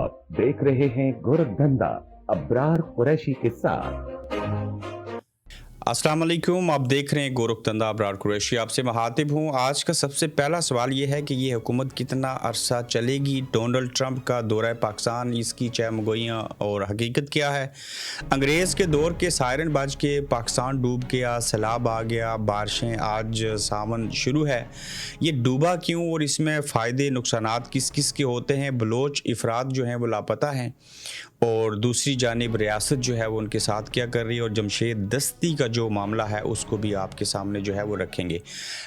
आप देख रहे हैं गोरखधंधा अब्रार कुरैशी के साथ। अस्सलाम वालेकुम, आप देख रहे हैं गोरखधंधा अब्रार कुरैशी। आपसे मुखातिब हूँ। आज का सबसे पहला सवाल ये है कि ये हुकूमत कितना अरसा चलेगी। डोनाल्ड ट्रंप का दौरा पाकिस्तान, इसकी चहमगोइयाँ और हकीकत क्या है। अंग्रेज़ के दौर के सायरन बज के पाकिस्तान डूब गया, सैलाब आ गया, बारिशें, आज सावन शुरू है। ये डूबा क्यों और इसमें फ़ायदे नुकसानात किस किस के होते हैं। बलोच अफराद जो हैं वो लापता हैं और दूसरी जानिब रियासत जो है वो उनके साथ क्या कर रही है, और जमशेद दस्ती का जो मामला है उसको भी आपके सामने जो है वो रखेंगे।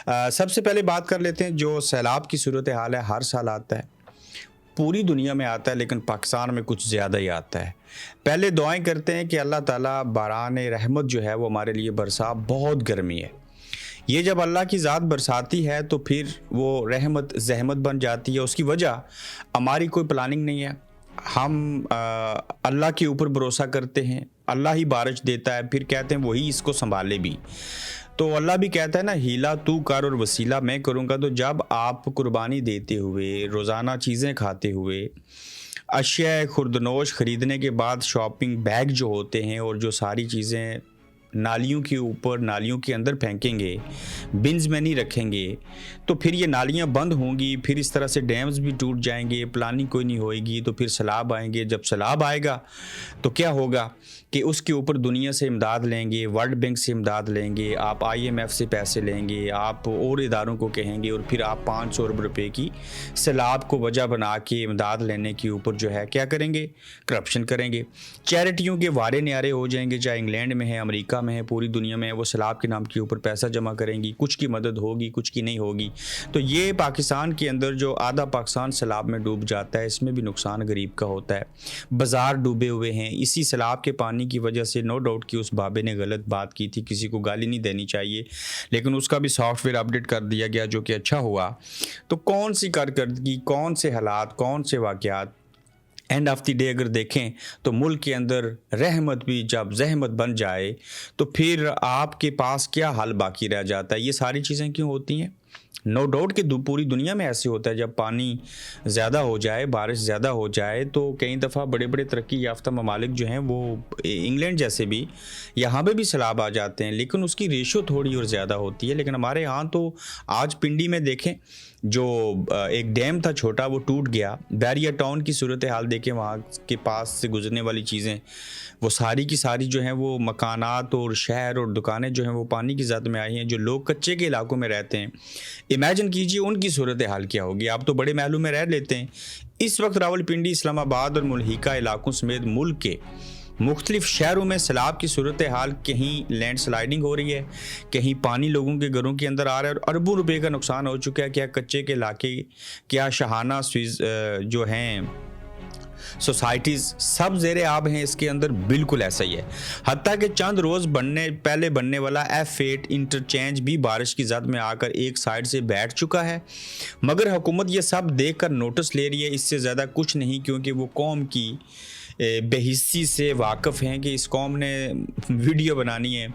सबसे पहले बात कर लेते हैं जो सैलाब की सूरत हाल है। हर साल आता है, पूरी दुनिया में आता है, लेकिन पाकिस्तान में कुछ ज़्यादा ही आता है। पहले दुआएं करते हैं कि अल्लाह ताला बारान रहमत जो है वो हमारे लिए बरसा। बहुत गर्मी है, ये जब अल्लाह की ज़ात बरसाती है तो फिर वो रहमत जहमत बन जाती है। उसकी वजह हमारी कोई प्लानिंग नहीं है। हम अल्लाह के ऊपर भरोसा करते हैं, अल्लाह ही बारिश देता है, फिर कहते हैं वही इसको संभाले भी। तो अल्लाह भी कहता है ना, हीला तू कर और वसीला मैं करूँगा। तो जब आप कुर्बानी देते हुए, रोज़ाना चीज़ें खाते हुए, अशिया खुर्दनोश ख़रीदने के बाद शॉपिंग बैग जो होते हैं और जो सारी चीज़ें नालियों के ऊपर, नालियों के अंदर फेंकेंगे, बिन्स में नहीं रखेंगे, तो फिर ये नालियाँ बंद होंगी, फिर इस तरह से डैम्स भी टूट जाएंगे, प्लानिंग कोई नहीं होएगी, तो फिर सैलाब आएंगे। जब सैलाब आएगा तो क्या होगा कि उसके ऊपर दुनिया से इमदाद लेंगे, वर्ल्ड बैंक से इमदाद लेंगे, आप IMF से पैसे लेंगे, आप और इदारों को कहेंगे, और फिर आप 500 अरब रुपये की सैलाब को वजह बना के इमदाद लेने के ऊपर जो है क्या करेंगे, करप्शन करेंगे। चैरिटियों के वारे न्यारे हो जाएंगे, चाहे इंग्लैंड में है, अमेरिका में है, पूरी दुनिया में है, वो सैलाब के नाम के ऊपर पैसा जमा करेंगी। कुछ की मदद होगी, कुछ की नहीं होगी। तो ये पाकिस्तान के अंदर जो आधा पाकिस्तान सैलाब में डूब जाता है, इसमें भी नुकसान गरीब का होता है। बाज़ार डूबे हुए हैं इसी सैलाब के पानी की वजह से। नो डाउट कि उस बाबे ने गलत बात की थी, किसी को गाली नहीं देनी चाहिए, लेकिन उसका भी सॉफ्टवेयर अपडेट कर दिया गया, जो कि अच्छा हुआ। तो कौन सी कारकर्दगी, कौन से हालात, कौन से वाक़यात, एंड ऑफ द डे अगर देखें तो मुल्क के अंदर रहमत भी जब जहमत बन जाए तो फिर आपके पास क्या हल बाकी रह जाता है। ये सारी चीज़ें क्यों होती हैं। नो डाउट कि पूरी दुनिया में ऐसे होता है, जब पानी ज़्यादा हो जाए, बारिश ज़्यादा हो जाए, तो कई दफ़ा बड़े बड़े तरक्की याफ्ता ममालिक जो हैं वो इंग्लैंड जैसे भी, यहाँ पे भी सैलाब आ जाते हैं, लेकिन उसकी रेशो थोड़ी और ज़्यादा होती है। लेकिन हमारे यहाँ तो आज पिंडी में देखें, जो एक डैम था छोटा, वो टूट गया। बैरिया टाउन की सूरत हाल देखें, वहाँ के पास से गुजरने वाली चीज़ें वो सारी की सारी जो हैं वो मकानात और शहर और दुकानें जो हैं वो पानी की ज़द में आई हैं। जो लोग कच्चे के इलाकों में रहते हैं, इमेजिन कीजिए उनकी सूरत हाल क्या होगी। आप तो बड़े महलों में रह लेते हैं। इस वक्त रावलपिंडी, इस्लामाबाद और मुल्हिका इलाकों समेत मुल्क के मुख्तलिफ शहरों में सैलाब की सूरत हाल, कहीं लैंड स्लाइडिंग हो रही है, कहीं पानी लोगों के घरों के अंदर आ रहा है, और अरबों रुपए का नुकसान हो चुका है। क्या कच्चे के इलाके, क्या शहाना जो हैं सोसाइटीज़, सब ज़ेरे आब हैं इसके अंदर। बिल्कुल ऐसा ही है। हत्ता कि चंद रोज़ पहले बनने वाला F8 इंटरचेंज भी बारिश की ज़द में आकर एक साइड से बैठ चुका है। मगर हुकूमत ये सब देख कर नोटिस ले रही है, इससे ज़्यादा कुछ नहीं, क्योंकि वो कौम की बेहिस्सी से वाकिफ़ हैं कि इस कौम ने वीडियो बनानी है,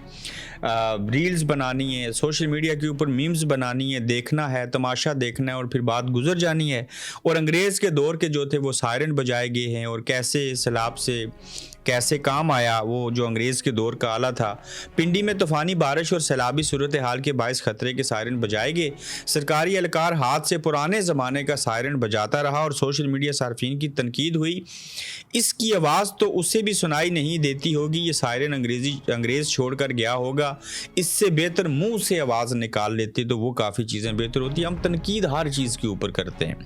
रील्स बनानी है, सोशल मीडिया के ऊपर मीम्स बनानी है, देखना है, तमाशा देखना है, और फिर बात गुजर जानी है। और अंग्रेज़ के दौर के जो थे वो सायरन बजाए गए हैं, और कैसे सैलाब से कैसे काम आया वो जो अंग्रेज़ के दौर का आला था। पिंडी में तूफ़ानी बारिश और सैलाबी सूरत हाल के बायस ख़तरे के सायरन बजाए गए। सरकारी एहलकार हाथ से पुराने ज़माने का सायरन बजाता रहा, और सोशल मीडिया सार्फिन की तनकीद हुई। इसकी आवाज़ तो उसे भी सुनाई नहीं देती होगी, ये सायरन अंग्रेज़ छोड़ कर गया होगा। इससे बेहतर मुँह से आवाज़ निकाल लेते तो वो काफ़ी चीज़ें बेहतर होती। हम तनकीद हर चीज़ के ऊपर करते हैं,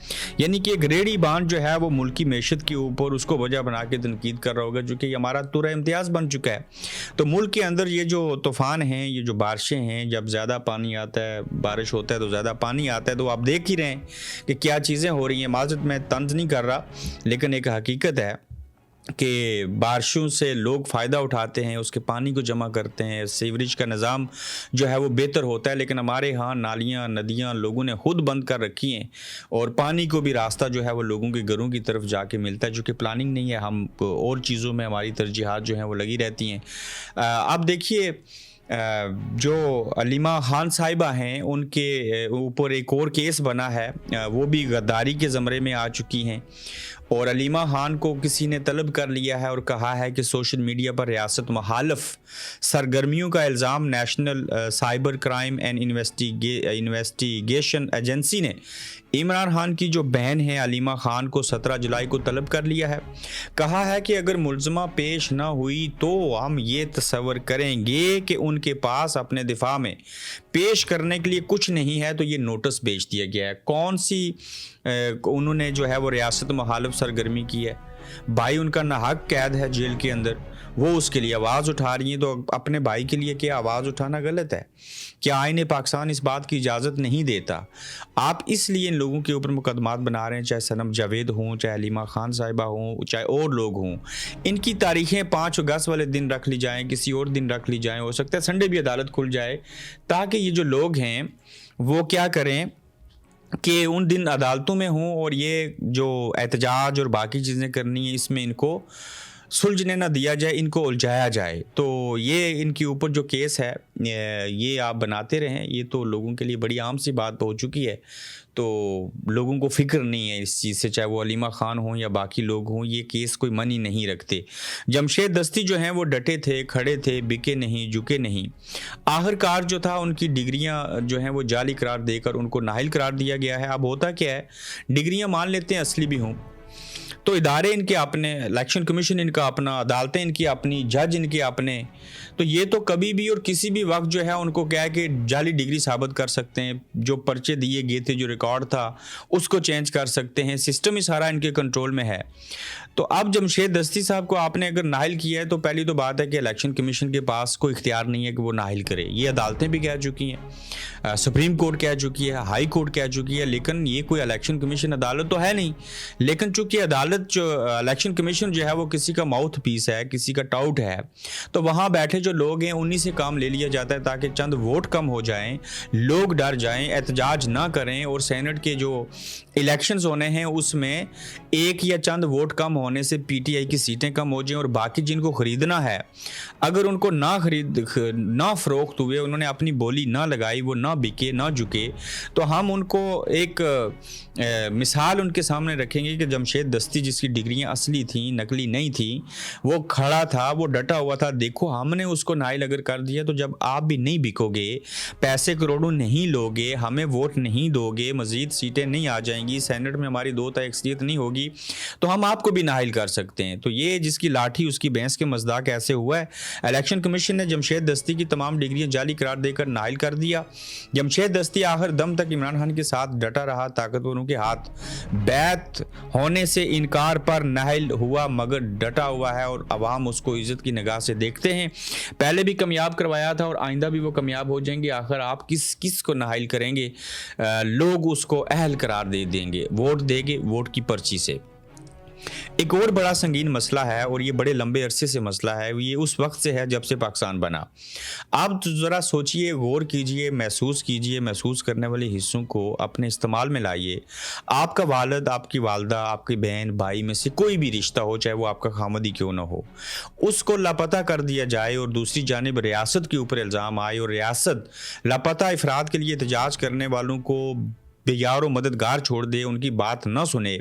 यानी कि एक रेडी बांध जो है वो मुल्की मैशत के ऊपर उसको वजह बना के तनकीद कर रहा होगा, जो कि हमारा तुरा इम्तियाज़ बन चुका है। तो मुल्क के अंदर ये जो तूफ़ान हैं, ये जो बारिशें हैं, जब ज़्यादा पानी आता है, बारिश होता है तो ज़्यादा पानी आता है, तो आप देख ही रहे हैं कि क्या चीज़ें हो रही हैं। माज़रत मैं तंज नहीं कर रहा, लेकिन एक हकीकत है कि बारिशों से लोग फ़ायदा उठाते हैं, उसके पानी को जमा करते हैं, सीवरेज का निज़ाम जो है वो बेहतर होता है। लेकिन हमारे यहाँ नालियाँ, नदियाँ लोगों ने खुद बंद कर रखी हैं, और पानी को भी रास्ता जो है वो लोगों के घरों की तरफ जाके मिलता है, जो कि प्लानिंग नहीं है। हम और चीज़ों में हमारी तरजीहात जो हैं वो लगी रहती हैं। आप देखिए, जो अलीमा खान साहिबा हैं, उनके ऊपर एक और केस बना है, वो भी गद्दारी के ज़मरे में आ चुकी हैं, اور علیمہ خان کو کسی نے طلب کر لیا ہے اور کہا ہے کہ سوشل میڈیا پر ریاست مخالف سرگرمیوں کا الزام national cyber crime and investigation agency نے عمران خان کی جو بہن ہے علیمہ خان کو 17 جولائی کو طلب کر لیا ہے. کہا ہے کہ اگر ملزمہ پیش نہ ہوئی تو ہم یہ تصور کریں گے کہ ان کے پاس اپنے دفاع میں پیش کرنے کے لیے کچھ نہیں ہے, تو یہ نوٹس بھیج دیا گیا ہے. کون سی انہوں نے جو ہے وہ ریاست مخالف سرگرمی کی ہے؟ بھائی ان کا ناحق قید ہے جیل کے اندر, وہ اس کے لیے آواز اٹھا رہی ہیں, تو اپنے بھائی کے لیے کیا آواز اٹھانا غلط ہے؟ کیا آئین پاکستان اس بات کی اجازت نہیں دیتا؟ آپ اس لیے ان لوگوں کے اوپر مقدمات بنا رہے ہیں, چاہے صنم جاوید ہوں, چاہے علیمہ خان صاحبہ ہوں, چاہے اور لوگ ہوں. ان کی تاریخیں 5 اگست والے دن رکھ لی جائیں, کسی اور دن رکھ لی جائیں, ہو سکتا ہے سنڈے بھی عدالت کھل جائے, تاکہ یہ جو لوگ ہیں وہ کیا کریں کہ ان دن عدالتوں میں ہوں, اور یہ جو احتجاج اور باقی چیزیں کرنی ہیں اس میں ان کو سلجھنے نہ دیا جائے, ان کو الجھایا جائے. تو یہ ان کے اوپر جو کیس ہے یہ آپ بناتے رہیں, یہ تو لوگوں کے لیے بڑی عام سی بات ہو چکی ہے. تو لوگوں کو فکر نہیں ہے اس چیز سے, چاہے وہ علیمہ خان ہوں یا باقی لوگ ہوں, یہ کیس کوئی منی نہیں رکھتے. جمشید دستی جو ہیں وہ ڈٹے تھے, کھڑے تھے, بکے نہیں, جھکے نہیں. آخر کار جو تھا ان کی ڈگریاں جو ہیں وہ جعلی قرار دے کر ان کو نااہل قرار دیا گیا ہے. اب ہوتا کیا ہے, ڈگریاں مان لیتے ہیں اصلی بھی ہوں, تو ادارے ان کے اپنے, الیکشن کمیشن ان کا اپنا, عدالتیں ان کی اپنی, جج ان کے اپنے, تو یہ تو کبھی بھی اور کسی بھی وقت جو ہے ان کو کیا ہے کہ جعلی ڈگری ثابت کر سکتے ہیں. جو پرچے دیے گئے تھے, جو ریکارڈ تھا اس کو چینج کر سکتے ہیں. سسٹم ہی سارا ان کے کنٹرول میں ہے. تو اب جمشید دستی صاحب کو آپ نے اگر نااہل کیا ہے, تو پہلی تو بات ہے کہ الیکشن کمیشن کے پاس کوئی اختیار نہیں ہے کہ وہ نااہل کرے. یہ عدالتیں بھی کہہ چکی ہیں, سپریم کورٹ کہہ چکی ہے, ہائی کورٹ کہہ چکی ہے, لیکن یہ کوئی الیکشن کمیشن عدالت تو ہے نہیں. لیکن چونکہ عدالت جو الیکشن کمیشن جو ہے وہ کسی کا ماؤتھ پیس ہے, کسی کا ٹاؤٹ ہے, تو وہاں بیٹھے جو لوگ ہیں انہی سے کام لے لیا جاتا ہے تاکہ چند ووٹ کم ہو جائیں, لوگ ڈر جائیں, احتجاج نہ کریں, اور سینٹ کے جو الیکشنز ہونے ہیں اس میں ایک یا چند ووٹ کم ہونے سے پی ٹی آئی کی سیٹیں کم ہو جائیں, اور باقی جن کو خریدنا ہے اگر ان کو نہ فروخت ہوئے, انہوں نے اپنی بولی نہ لگائی, وہ نہ بکے نہ جھکے, تو ہم ان کو ایک مثال ان کے سامنے رکھیں گے کہ جمشید دستی جس کی ڈگریاں اصلی تھیں, نقلی نہیں تھیں, وہ کھڑا تھا, وہ ڈٹا ہوا تھا. دیکھو ہم نے اس کو نااہل اگر کر دیا, تو جب آپ بھی نہیں بکو گے, پیسے کروڑوں نہیں لوگے, ہمیں ووٹ نہیں دو گے, مزید سیٹیں نہیں آ جائیں گی, سینٹ میں ہماری 2 تا اکثریت نہیں ہوگی, تو ہم آپ کو بھی نااہل کر سکتے ہیں. تو یہ جس کی لاٹھی اس کی بھینس کے مزداق ایسے ہوا ہے. الیکشن کمیشن نے جمشید دستی کی تمام ڈگریاں جعلی قرار دے کر نااہل کر دیا. جمشید دستی آخر دم تک عمران خان کے ساتھ ڈٹا رہا, طاقتوروں کے ہاتھ بیعت ہونے سے انکار پر نااہل ہوا, مگر ڈٹا ہوا ہے, اور عوام اس کو عزت کی نگاہ سے دیکھتے ہیں. پہلے بھی کامیاب کروایا تھا اور آئندہ بھی وہ کامیاب ہو جائیں گے. آخر آپ کس کو نااہل کریں گے؟ لوگ اس کو اہل قرار دے دیں گے, ووٹ دیں گے ووٹ کی پرچی سے. ایک اور بڑا سنگین مسئلہ ہے, اور یہ بڑے لمبے عرصے سے مسئلہ ہے, یہ اس وقت سے ہے جب سے پاکستان بنا. آپ ذرا سوچئے, غور کیجئے, محسوس کیجئے, محسوس کرنے والے حصوں کو اپنے استعمال میں لائیے. آپ کا والد, آپ کی والدہ, آپ کی بہن, بھائی میں سے کوئی بھی رشتہ ہو, چاہے وہ آپ کا خامد ہی کیوں نہ ہو, اس کو لاپتہ کر دیا جائے, اور دوسری جانب ریاست کے اوپر الزام آئے, اور ریاست لاپتہ افراد کے لیے احتجاج کرنے والوں کو بے یار و مددگار چھوڑ دے, ان کی بات نہ سنے,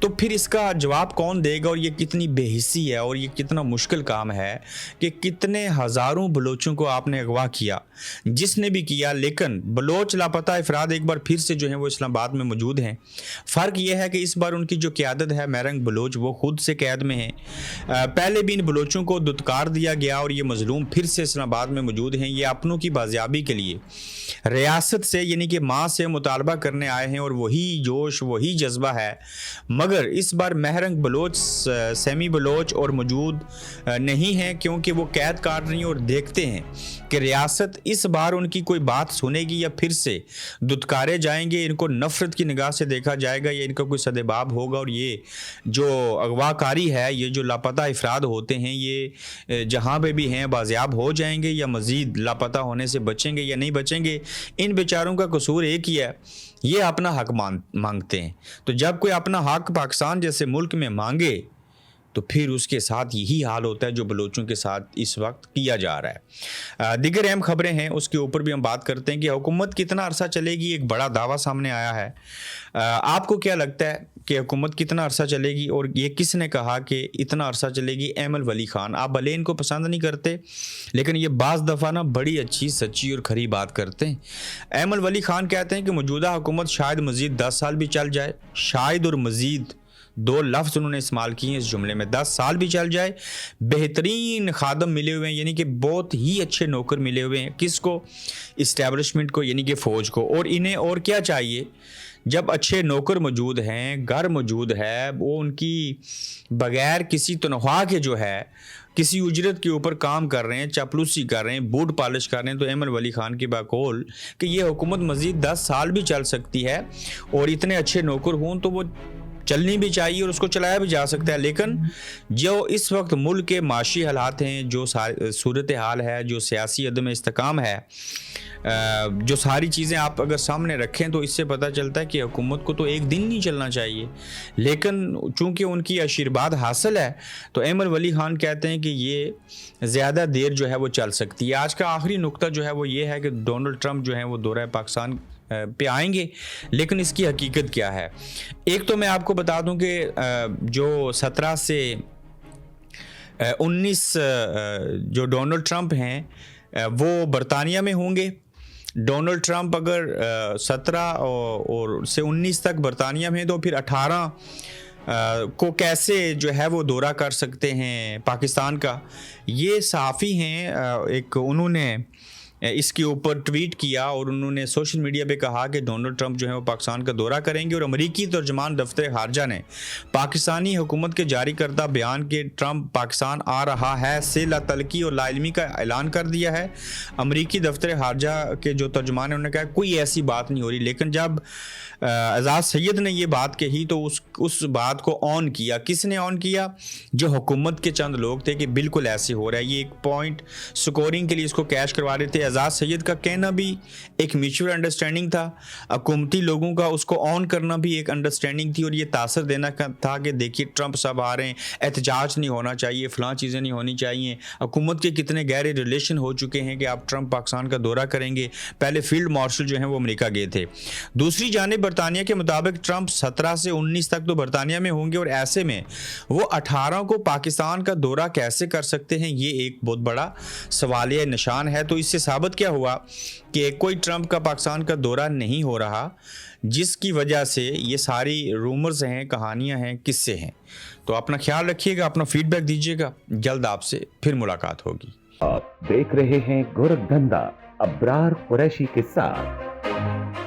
تو پھر اس کا جواب کون دے گا؟ اور یہ کتنی بے حسی ہے, اور یہ کتنا مشکل کام ہے کہ کتنے ہزاروں بلوچوں کو آپ نے اغوا کیا, جس نے بھی کیا. لیکن بلوچ لاپتہ افراد ایک بار پھر سے جو ہیں وہ اسلام آباد میں موجود ہیں. فرق یہ ہے کہ اس بار ان کی جو قیادت ہے میرنگ بلوچ, وہ خود سے قید میں ہیں. پہلے بھی ان بلوچوں کو دھتکار دیا گیا, اور یہ مظلوم پھر سے اسلام آباد میں موجود ہیں. یہ اپنوں کی بازیابی کے لیے ریاست سے یعنی کہ ماں سے مطالبہ کرنے آئے ہیں, اور وہی جوش, وہی جذبہ ہے. مگر اس بار مہرنگ بلوچ, سیمی بلوچ اور موجود نہیں ہیں, کیونکہ وہ قید کاٹ رہی ہیں اور دیکھتے ہیں کہ ریاست اس بار ان کی کوئی بات سنے گی یا پھر سے دھتکارے جائیں گے, ان کو نفرت کی نگاہ سے دیکھا جائے گا, یا ان کا کوئی سدباب ہوگا. اور یہ جو اغوا کاری ہے, یہ جو لاپتہ افراد ہوتے ہیں, یہ جہاں پہ بھی ہیں بازیاب ہو جائیں گے, یا مزید لاپتہ ہونے سے بچیں گے یا نہیں بچیں گے. ان بیچاروں کا قصور ایک ہی ہے, یہ اپنا حق مانگتے ہیں. تو جب کوئی اپنا حق پاکستان جیسے ملک میں مانگے, تو پھر اس کے ساتھ یہی حال ہوتا ہے جو بلوچوں کے ساتھ اس وقت کیا جا رہا ہے. دیگر اہم خبریں ہیں, اس کے اوپر بھی ہم بات کرتے ہیں کہ حکومت کتنا عرصہ چلے گی. ایک بڑا دعویٰ سامنے آیا ہے. آپ کو کیا لگتا ہے कि हुकूमत कितना अरसा चलेगी और ये किसने कहा कि इतना अरसा चलेगी? एमल वली खान। आप भले इनको पसंद नहीं करते, लेकिन ये बाज़ दफ़ा ना बड़ी अच्छी, सच्ची और खरी बात करते हैं। एमल वली खान कहते हैं कि मौजूदा हुकूमत शायद मज़ीद 10 साल भी चल जाए। शायद और मज़ीद 2 लफ्ज़ उन्होंने इस्तेमाल किए हैं इस जुमले में। 10 साल भी चल जाए, बेहतरीन खादम मिले हुए हैं, यानी कि बहुत ही अच्छे नौकर मिले हुए हैं। किसको? इस्टेब्लिशमेंट को, यानी कि फ़ौज को। और इन्हें और क्या चाहिए? जब अच्छे नौकर मौजूद हैं, घर मौजूद है, वो उनकी बग़ैर किसी तनख्वाह के जो है किसी उजरत के ऊपर काम कर रहे हैं, चापलूसी कर रहे हैं, बूट पॉलिश कर रहे हैं, तो एमल वली खान की बकौल कि ये हुकूमत मज़ीद 10 साल भी चल सकती है और इतने अच्छे नौकर हों तो वो चलनी भी चाहिए और उसको चलाया भी जा सकता है। लेकिन जो इस वक्त मुल्क के माशी हालात हैं, जो सूरत हाल है, जो सियासी अदम इस्तेकाम है, जो सारी चीज़ें आप अगर सामने रखें तो इससे पता चलता है कि हुकूमत को तो एक दिन नहीं चलना चाहिए, लेकिन चूँकि उनकी आशीर्वाद हासिल है तो एमल वली खान कहते हैं कि ये ज़्यादा देर जो है वो चल सकती है। आज का आखिरी नुक्ता जो है वो ये है कि डोनाल्ड ट्रंप जो है वो दौरा पाकिस्तान पे आएंगे, लेकिन इसकी हकीकत क्या है? एक तो मैं आपको बता दूं कि जो 17 से 19 जो डोनाल्ड ट्रंप हैं वो बरतानिया में होंगे। डोनाल्ड ट्रंप अगर 17 और से 19 तक बरतानिया में, तो फिर 18 को कैसे जो है वो दौरा कर सकते हैं पाकिस्तान का? ये सहाफ़ी हैं, एक उन्होंने इसके ऊपर ट्वीट किया और उन्होंने सोशल मीडिया पे कहा कि डोनाल्ड ट्रंप जो है वो पाकिस्तान का दौरा करेंगे। और अमरीकी तर्जमान दफ्तर खारजा ने पाकिस्तानी हुकूमत के जारी करदा बयान के ट्रंप पाकिस्तान आ रहा है से लातलकी और लाइलमी का ऐलान कर दिया है। अमरीकी दफ्तर खारजा के जो तर्जमान है उन्होंने कहा कोई ऐसी बात नहीं हो रही, लेकिन जब एजाज सैयद ने ये बात कही तो उस बात को ऑन किया। किसने ऑन किया? जो हुकूमत के चंद लोग थे कि बिल्कुल ऐसे हो रहा है, ये एक पॉइंट स्कोरिंग के लिए इसको कैश करवा रहे थे। एजाज सैयद का कहना भी एक म्यूचुअल अंडरस्टैंडिंग था, हुकूमती लोगों का उसको ऑन करना भी एक अंडरस्टैंडिंग थी और ये तासर देना था कि देखिए ट्रंप साहब आ रहे हैं, एहतजाज नहीं होना चाहिए, फ़लाँ चीज़ें नहीं होनी चाहिए। हुकूमत के कितने गहरे रिलेशन हो चुके हैं कि आप ट्रंप पाकिस्तान का दौरा करेंगे। पहले फील्ड मार्शल जो हैं वो अमेरिका गए थे। दूसरी जानिब बरतानिया के मुताबिक ट्रंप 17 से 19 तक तो बरतानिया में होंगे और ऐसे में वो 18 को पाकिस्तान का दौरा कैसे कर सकते हैं, ये एक बहुत बड़ा सवालिया निशान है। तो इससे साबित क्या हुआ कि कोई ट्रंप का पाकिस्तान का दौरा नहीं हो रहा, जिसकी वजह से ये सारी रूमर्स हैं, कहानियां हैं, किस्से हैं। तो अपना ख्याल रखिएगा, अपना फीडबैक दीजिएगा। जल्द आपसे फिर मुलाकात होगी। आप देख रहे हैं गोरखधंधा अब्रार कुरैशी के साथ।